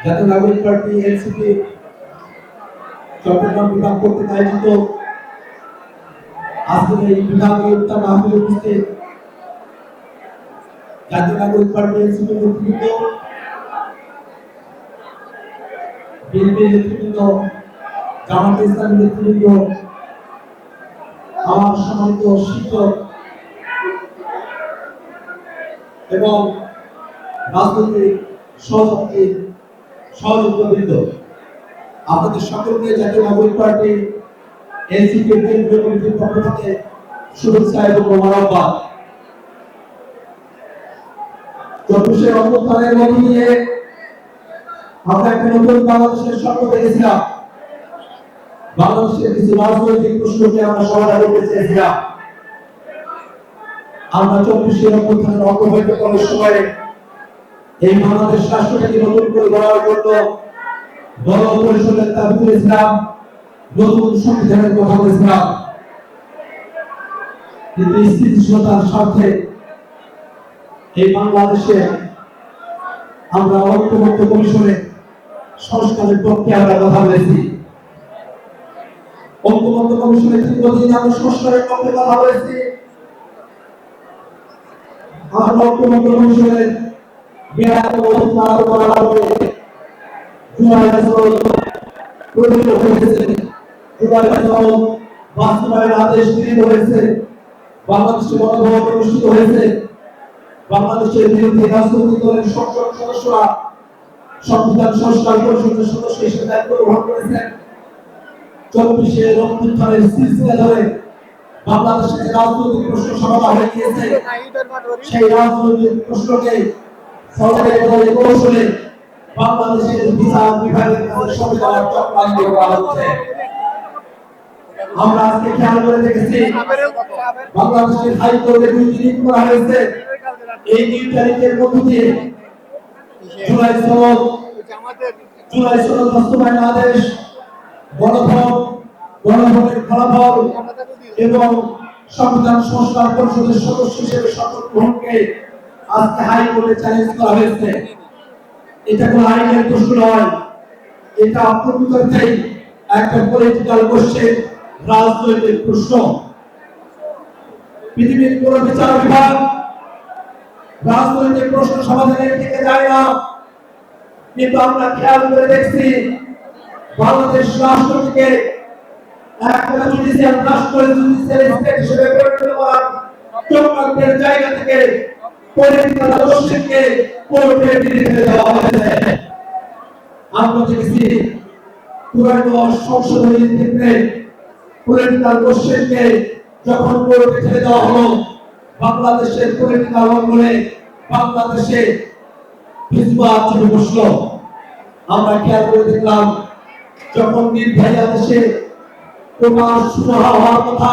জাতীয় নাগরিক party NCP Chittagong বিভাগ কর্তৃক আয়োজিত আজকের এই বিভাগীয় ইফতার মাহফিলে উপস্থিত জাতীয় নাগরিক পার্টি এনসিপি নেতৃবৃন্দ, বিএনপি নেতৃবৃন্দ, জামাত ইসলামী নেতৃবৃন্দ, আমার সম্মানিত শিক্ষক এবং রাজনৈতিক সহযোগীবৃন্দ, আপনাদের সকলকে জাতীয় নাগরিক পার্টি এনসিপি কেন্দ্রীয় কমিটির পক্ষ থেকে শুভেচ্ছা এবং মোবারকবাদ। 24 অভ্যুত্থানের মধ্য দিয়ে আমরা একটা নতুন বাংলাদেশের স্বপ্ন দেখেছিলাম। বাংলাদেশের কিছু রাজনৈতিক প্রশ্নকে আমরা সমাধান করতে চেয়েছিলাম। আমরা 24 অভ্যুত্থানের অগ্রগতির সময়ে এই বাংলাদেশ রাষ্ট্রটাকে নতুন করে গড়ার জন্য গণ পরিষদের দাবি করেছিলাম, নতুন সংবিধানের কথা বলেছিলাম। কিন্তু স্থিতিশীলতার স্বার্থে এই বাংলাদেশে আমরা ঐক্যবদ্ধ কমিশনে সংস্কারের পক্ষে আমরা কথা বলেছি। ঐক্যবদ্ধ কমিশনে দীর্ঘদিন আমরা সংস্কারের পক্ষে কথা বলেছি। আমরা ঐক্যবদ্ধ কমিশনের আদেশ গৃহীত হয়েছে, বাংলাদেশে গণভোট অনুষ্ঠিত হয়েছে, বাংলাদেশের বিরোধী রাজনৈতিক দলের সংসদ সদস্যরা সংবিধান সংস্কার পরিষদের সদস্য হিসেবে দায়িত্ব গ্রহণ করেছেন। 24 অভ্যুত্থানের সিলসিলা ধরে বাংলাদেশে যে রাজনৈতিক প্রশ্ন সমাধান হয়ে গিয়েছে, সেই রাজনৈতিক প্রশ্নকে সরকারের দলের কৌশলে বাংলাদেশের বিচার বিভাগের কাছে সংবিধান চক্রান্ত করা হচ্ছে। আমরা আজকে খেয়াল করে দেখেছি বাংলাদেশের হাইকোর্টে 2টি রিট করা হয়েছে। এই 2 তারিখের মধ্য দিয়ে জুলাই সনদ বাস্তবায়ন আদেশ, গণভোটের ফলাফল এবং সংবিধান সংস্কার পরিষদের সদস্য হিসেবে শপথ গ্রহণকে আজকে হাইকোর্টে চ্যালেঞ্জ করা হয়েছে। এটা কোনো আইনের প্রশ্ন নয়, এটা প্রকৃতই একটা পলিটিক্যাল কোশ্চেন, রাজনৈতিক প্রশ্ন। পৃথিবীর কোন বিচার বিভাগ রাজনৈতিক প্রশ্ন সমাধানের দিকে যায় না, কিন্তু আমরা খেয়াল করে দেখছি বাংলাদেশ রাষ্ট্রটিকে একটা জুডিশিয়াল রাষ্ট্র, জুডিশিয়াল স্টেট হিসেবে পরিণত করার চক্রান্তের জায়গা থেকে পলিটিক্যাল কোশ্চেনকে কোর্টে দিতে দেওয়া হয়েছে। আমরা দেখছি পুরানো সংশোধনীর ক্ষেত্রে পলিটিক্যাল কোশ্চেনকে যখন কোর্টে ছেড়ে দেওয়া হলো, বাংলাদেশের পলিটিক্যাল অঙ্গনে বাংলাদেশে বিস্ফোরণ চেপে বসলো। আমরা খেয়াল করে দেখলাম যখন নির্বাহী আদেশে কোটার সুরাহা হওয়ার কথা,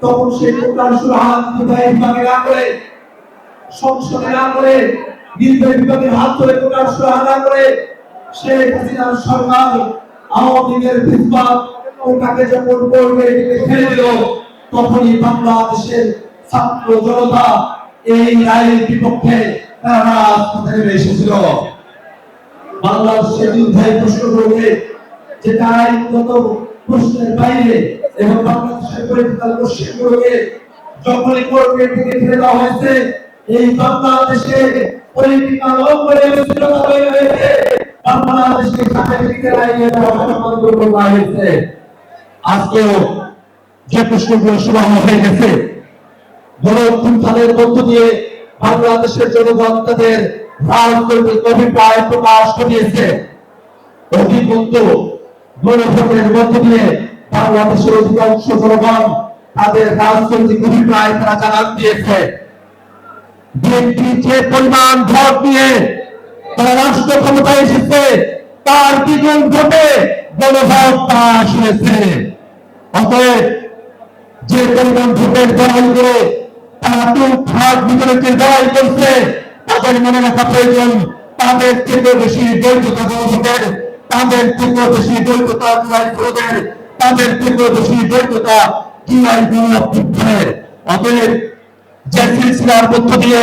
তখন সেই কোটার সুরাহা নির্বাহী বিভাগের আঙুলে, সংসদের আঙুলে, নির্বাহী বিভাগের হাত ধরে কোটার সুরাহা না করে শেখ হাসিনার সরকার আওয়ামী লীগের বিস্ফোরণ কোটাকে যখন কোর্টে ছেড়ে দিল, তখনই বাংলাদেশের ছাত্র জনতা এই রায়ের বিপক্ষে তারা রাজপথে নেমে এসেছিল। বাংলাদেশের নির্বাহী প্রশ্নগুলোকে যেটা আইনগত প্রশ্নের বাইরে এবং বাংলাদেশের পলিটিক্যাল কোশ্চেনগুলোকে যখনই কোর্টের দিকে ঠেলে দেওয়া হয়েছে, এই বাংলাদেশে পলিটিক্যাল অঙ্গনে স্থিরতা তৈরি হয়েছে, বাংলাদেশকে সাংবিধানিক আইনে সম্মান করা হয়েছে। আজকেও যে প্রশ্নগুলো শুরু হয়ে গেছে, গণ অভ্যুত্থানের মধ্য দিয়ে বাংলাদেশের জনগণ তাদের রাজনৈতিক অভিপ্রায় প্রকাশ করিয়েছে। অধিকন্তু গণভোটের মধ্য দিয়ে বাংলাদেশের অধিকাংশ জনগণ তাদের রাজনৈতিক অভিপ্রায় তারা জানান দিয়েছে। বিএনপি যে পরিমাণ ভোট দিয়ে তারা রাষ্ট্র ক্ষমতায় এসেছে, তার দ্বিগুণ ভোটে গণভোট পাস হয়েছে। অতএব যে পরিমাণ ভোটের দলগুলো তারা টুকটাক বিতরণকে লড়াই করছে, তাদের মনে রাখা প্রয়োজন তাদের থেকে বেশি বৈধতা গণভোটের, তাদের থেকে বেশি বৈধতা জুলাইদের, তাদের থেকে বেশি বৈধতা জুলাই গণঅভ্যুত্থানের। অতএব যে সিলসিলার মধ্য দিয়ে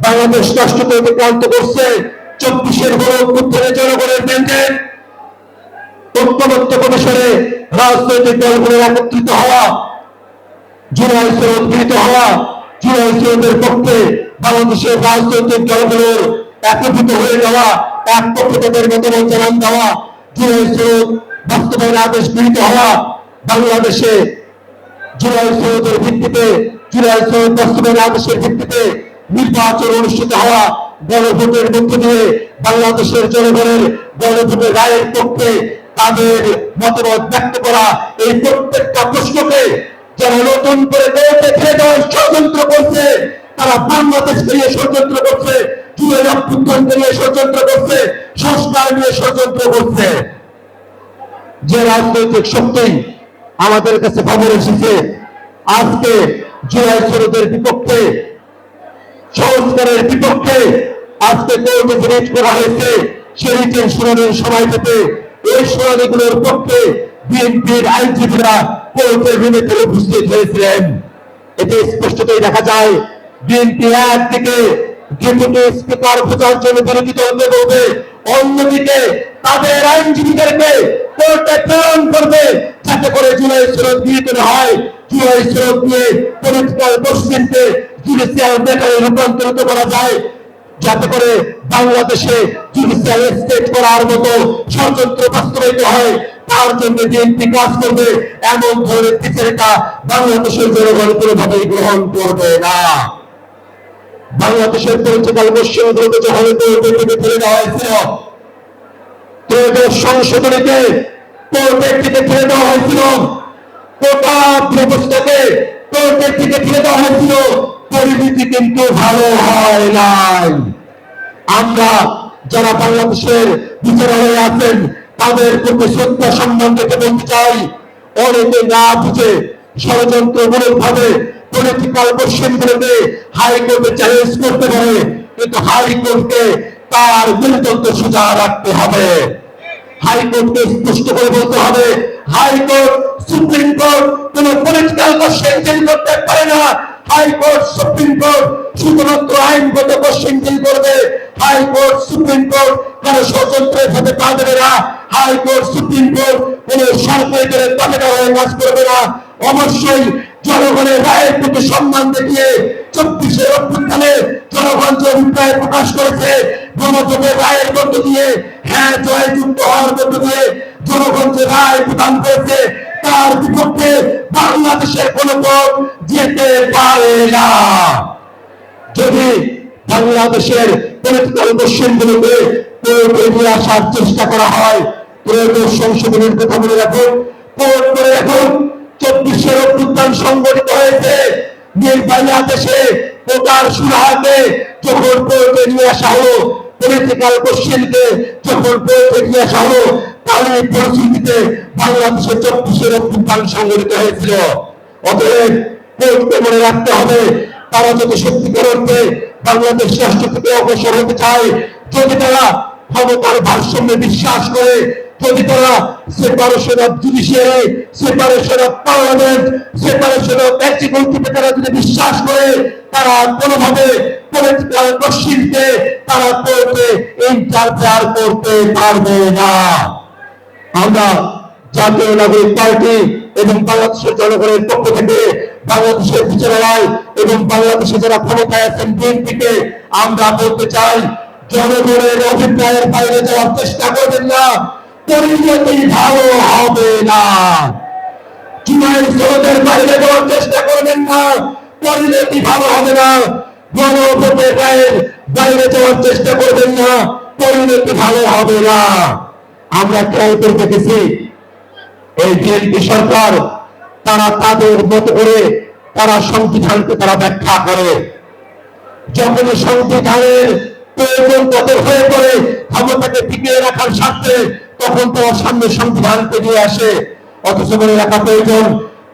বাংলাদেশ রাষ্ট্রকে ক্লান্ত করছে 24-এর গণঅভ্যুত্থানে জনগণের ম্যান্ডেট, ঐক্যমত্য কমিশনে রাজনৈতিক দলগুলোর একত্রিত হওয়া, জুলাই সনদ গৃহীত হওয়া, জুলাই সনদের পক্ষে বাংলাদেশের রাজনৈতিক দলগুলোর একত্রিত হয়ে যাওয়া, এক পক্ষে তাদের মতামত জানান দেওয়া, জুলাই সনদ বাস্তবায়ন আদেশ গৃহীত হওয়া, বাংলাদেশে জুলাই সনদের ভিত্তিতে, জুলাই সনদ বাস্তবায়ন আদেশের ভিত্তিতে নির্বাচন অনুষ্ঠিত হওয়া, গণভোটের মধ্য দিয়ে বাংলাদেশের জনগণের গণভোটের রায়ের পক্ষে তাদের মতামত ব্যক্ত করা, এই প্রত্যেকটা প্রশ্নকে যারা নতুন করে কোর্টে ফেলে দেওয়ার ষড়যন্ত্র করছে, তারা বাংলাদেশকে নিয়ে ষড়যন্ত্র করছে, জুলাই অভ্যুত্থানকে নিয়ে ষড়যন্ত্র করছে, সংস্কার নিয়ে ষড়যন্ত্র করছে। যে রাজনৈতিক শক্তি আমাদের কাছে খবর এসেছে আজকে জুলাই সনদের বিপক্ষে, সংস্কারের বিপক্ষে আজকে কোর্টে যে রিট করা হয়েছে, সেই রিটের শুনানির সময় থেকে এই শুনানিগুলোর পক্ষে বিএনপির আইনজীবীরা কোর্টের রুমে থেকে উপস্থিত হয়েছিলেন। এতে স্পষ্টতই দেখা যায় বিএনপি একদিকে ডেপুটি স্পিকার খোঁজার জন্য বিরোধিত হতে বলবে, অন্যদিকে তাদের আইনজীবীদেরকে কোর্টে প্রেরণ করবে যাতে করে জুলাই সনদ গৃহীত হয়, জুলাই সনদ নিয়ে পলিটিক্যাল কোশ্চেনকে জুডিশিয়াল ম্যাটারে রূপান্তরিত করা যায়, যাতে করে বাংলাদেশে জুডিশিয়াল স্টেট করার মতো ষড়যন্ত্র বাস্তবায়িত হয়। তার জন্য বিএনপি কাজ করবে, এমন ধরনের বিচারিকা বাংলাদেশের জনগণ কোনোভাবেই গ্রহণ করবে না। বাংলাদেশের পলিটিক্যাল কোশ্চেনগুলোকে যখন কোর্টে থেকে ফেলে দেওয়া হয়েছিল, ত্রয়োদশ সংশোধনীতে কোর্টের থেকে ফেলে দেওয়া হয়েছিল, কোটা ব্যবস্থাকে কোর্টের থেকে ফেলে দেওয়া হয়েছিল, পরিণতি কিন্তু ভালো হয় নাই। আমরা যারা বাংলাদেশের বিচারালয়ে আছেন তাদের প্রতি শ্রদ্ধা সম্মান রেখে বলতে চাই, অনেকে না বুঝে ষড়যন্ত্রমূলক ভাবে পলিটিক্যাল কোশ্চেনগুলোকে হাইকোর্টে চ্যালেঞ্জ করতে পারে, কিন্তু হাইকোর্টকে তার মেরুদণ্ড সোজা রাখতে হবে। হাইকোর্টকে স্পষ্ট করে বলতে হবে, হাইকোর্ট সুপ্রিম কোর্ট কোন পলিটিক্যাল কোশ্চেন ডিল করতে পারে না। হাইকোর্ট সুপ্রিম কোর্ট শুধুমাত্র আইনগত কোশ্চেন ডিল করবে। হাইকোর্ট সুপ্রিম কোর্ট কোন ষড়যন্ত্রের সাথে পা দেবে না। হাইকোর্ট সুপ্রিম কোর্ট কোন সরকারি দলের তালিকা হয়ে কাজ করবে না। অবশ্যই জনগণের রায়ের প্রতি সম্মান দেখিয়ে 24-এর অভ্যুত্থানে জনগণ যে অভিপ্রায় প্রকাশ করেছে, গণভোটের রায়ের মধ্য দিয়ে, হ্যাঁ জয়যুক্ত হওয়ার মধ্য দিয়ে জনগণ যে রায় প্রদান করেছে, তার বিপক্ষে বাংলাদেশের কোন কোর্ট যেতে পারে না। যদি বাংলাদেশের পলিটিক্যাল কোশ্চেনগুলোকে কোর্টে নিয়ে আসার চেষ্টা করা হয়, ত্রয়োদশ সংশোধনের কথা মনে রাখুন, কোর্ট করে রাখুন 24-এর অভ্যুত্থান সংগঠিত হয়েছে, নির্বাহী আদেশে কোটার সুরাহাকে যখন কোর্টে নিয়ে আসা হলো, পলিটিক্যাল কোশ্চেনকে যখন কোর্টে নিয়ে আসা হলো, তারই পরিস্থিতিতে বাংলাদেশে 24-এর অভ্যুত্থান সংগঠিত হয়েছিল। অতএব কোর্টকে মনে রাখতে হবে, তারা যদি সত্যিকার অর্থে বাংলাদেশ রাষ্ট্র থেকে অগ্রসর হতে চায়, যদি তারা ক্ষমতার ভারসাম্যে বিশ্বাস করে, যদি তারা separation of judiciary, separation of parliament, separation of এক্সিকিউটিভে তারা যদি বিশ্বাস করে, তারা কোনোভাবে পলিটিক্যাল কোশ্চেনকে তারা কোর্টে ইন্টারফেয়ার করতে পারবে না। আমরা জাতীয় নাগরিক পার্টি এবং বাংলাদেশের জনগণের পক্ষ থেকে বাংলাদেশের বিচারালয় এবং বাংলাদেশে যারা ক্ষমতায় আছেন বিএনপিকে আমরা বলতে চাই, জনগণের অভিপ্রায়ের বাইরে যাওয়ার চেষ্টা করবেন না, পরিণতি ভালো হবে না। জুলাই সনদের বাইরে যাওয়ার চেষ্টা করবেন না, পরিণতি ভালো হবে না। গণভোটের রায়ের বাইরে যাওয়ার চেষ্টা করবেন না, পরিণতি ভালো হবে না। আমরা খেয়াল করে দেখেছি এই বিএনপি সরকার, তারা তাদের মতো করে তারা সংবিধানকে তারা ব্যাখ্যা করে। যখন সংবিধানের প্রয়োজন তাদের হয়ে পড়ে ক্ষমতাকে টিকিয়ে রাখার স্বার্থে, তখন তারা সামনে সংবিধানকে নিয়ে আসে। অথচ মনে রাখা প্রয়োজন,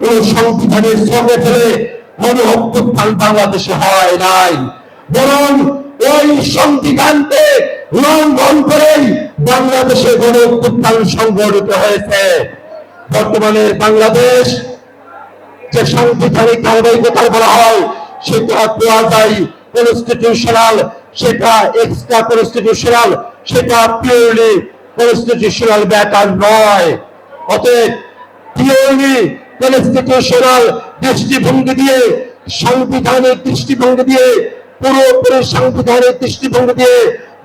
কোন সংবিধানের সঙ্গে ফেলে কোন অভ্যুত্থান বাংলাদেশে হয় নাই, বরং ওই সংবিধানকে লঙ্ঘন করেই বাংলাদেশে গণ অভ্যুত্থান সংঘটিত হয়েছে। বর্তমানে বাংলাদেশ যে সাংবিধানিক ধারাবাহিকতা বলা হয়, সেটা পাওয়া যায় কনস্টিটিউশনাল, সেটা এক্সট্রা কনস্টিটিউশনাল, সেটা পিওরলি কনস্টিটিউশনাল ব্যাপার নয়। অতএব পিওরলি কনস্টিটিউশনাল দৃষ্টিভঙ্গি দিয়ে, সাংবিধানিক দৃষ্টিভঙ্গি দিয়ে, পুরোপুরি সাংবিধানিক দৃষ্টিভঙ্গি দিয়ে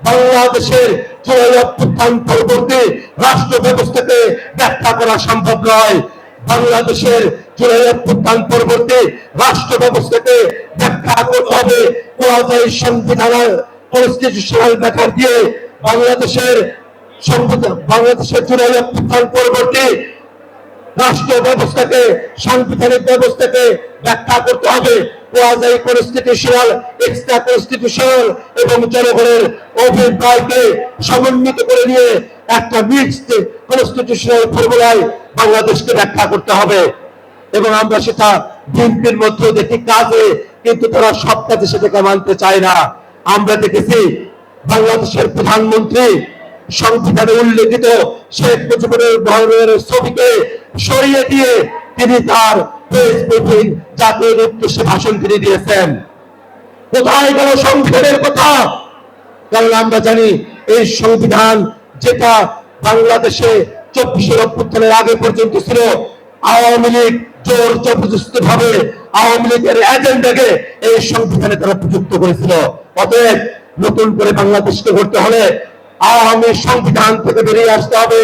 বাংলাদেশের জুলাই অভ্যুত্থান পরবর্তী রাষ্ট্র ব্যবস্থাকে ব্যাখ্যা করা সম্ভব নয়। বাংলাদেশের জুলাই অভ্যুত্থান পরবর্তী রাষ্ট্র ব্যবস্থাকে ব্যাখ্যা করতে হবে কোয়াজাই সংবিধানের কনস্টিটিউশনাল ব্যাখ্যা দিয়ে। বাংলাদেশের জুলাই অভ্যুত্থান পরবর্তী রাষ্ট্র ব্যবস্থাকে, সাংবিধানিক ব্যবস্থাকে ব্যাখ্যা করতে হবে কোয়াজাই কনস্টিটিউশনাল, এক্সট্রা কনস্টিটিউশনাল এবং জনগণের অভিপ্রায়কে সমন্বিত করে নিয়ে একটা মিক্সড কনস্টিটিউশনাল ফর্মুলায় বাংলাদেশকে ব্যাখ্যা করতে হবে। এবং আমরা সেটা বিএনপির মধ্যে দেখি কাজে, কিন্তু তারা সব কাজে সেটাকে মানতে চায় না। আমরা দেখেছি বাংলাদেশের প্রধানমন্ত্রী সংবিধানে উল্লেখিত শেখ মুজিবুর রহমানের ছবিকে সরিয়ে দিয়ে তিনি তার প্রেস ব্রিফিং, জাতীয় উদ্দেশ্যে ভাষণ তিনি দিয়েছেন। কোথায় গেল সংবিধানের কথা? কারণ আমরা জানি এই সংবিধান যেটা বাংলাদেশে 24 অভ্যুত্থানের আগে পর্যন্ত ছিল, আওয়ামী লীগ জোর জবরদস্তি ভাবে আওয়ামী লীগের এজেন্ডাকে এই সংবিধানে তারা প্রযুক্ত করেছিল। অতএব নতুন করে বাংলাদেশকে গড়তে হলে আওয়ামী সংবিধান থেকে বেরিয়ে আসতে হবে।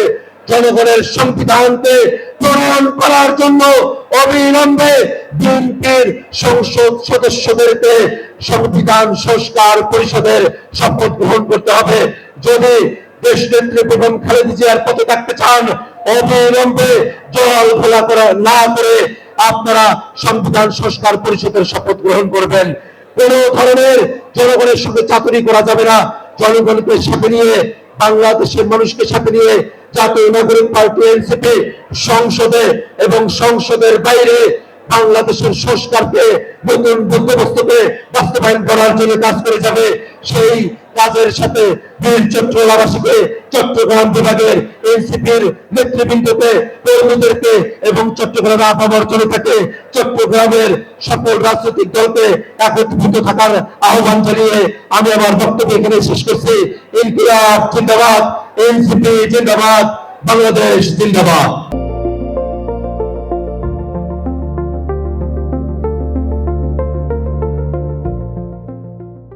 জনগণের সংবিধানকে প্রণয়ন করার জন্য অবিলম্বে বিএনপির সংসদ সদস্যদেরকে সংবিধান সংস্কার পরিষদের শপথ গ্রহণ করতে হবে। যদি দেশনেত্রী বেগম খালেদা জিয়ার পথে থাকতে চান, অবিলম্বে জল ঘোলা করা না করে আপনারা সংবিধান সংস্কার পরিষদের শপথ গ্রহণ করবেন। কোন ধরনের জনগণের সঙ্গে চাতুরি করা যাবে না। জনগণকে সাথে নিয়ে, বাংলাদেশের মানুষকে সাথে নিয়ে জাতীয় নাগরিক পার্টি এনসিপি সংসদে এবং সংসদের বাইরে বাংলাদেশের সংস্কারকে, নতুন বন্দোবস্তকে বাস্তবায়ন করার জন্য কাজ করে যাবে। সেই কাজের সাথে বীর চট্টগ্রামবাসীকে, চট্টগ্রাম বিভাগের এনসিপির নেতৃবৃন্দকে, কর্মীদেরকে এবং চট্টগ্রামের আপামর জনতাকে, চট্টগ্রামের সকল রাজনৈতিক দলকে একত্রিত থাকার আহ্বান জানিয়ে আমি আমার বক্তব্য এখানে শেষ করছি। ইনকিলাব জিন্দাবাদ, এনসিপি জিন্দাবাদ, বাংলাদেশ জিন্দাবাদ।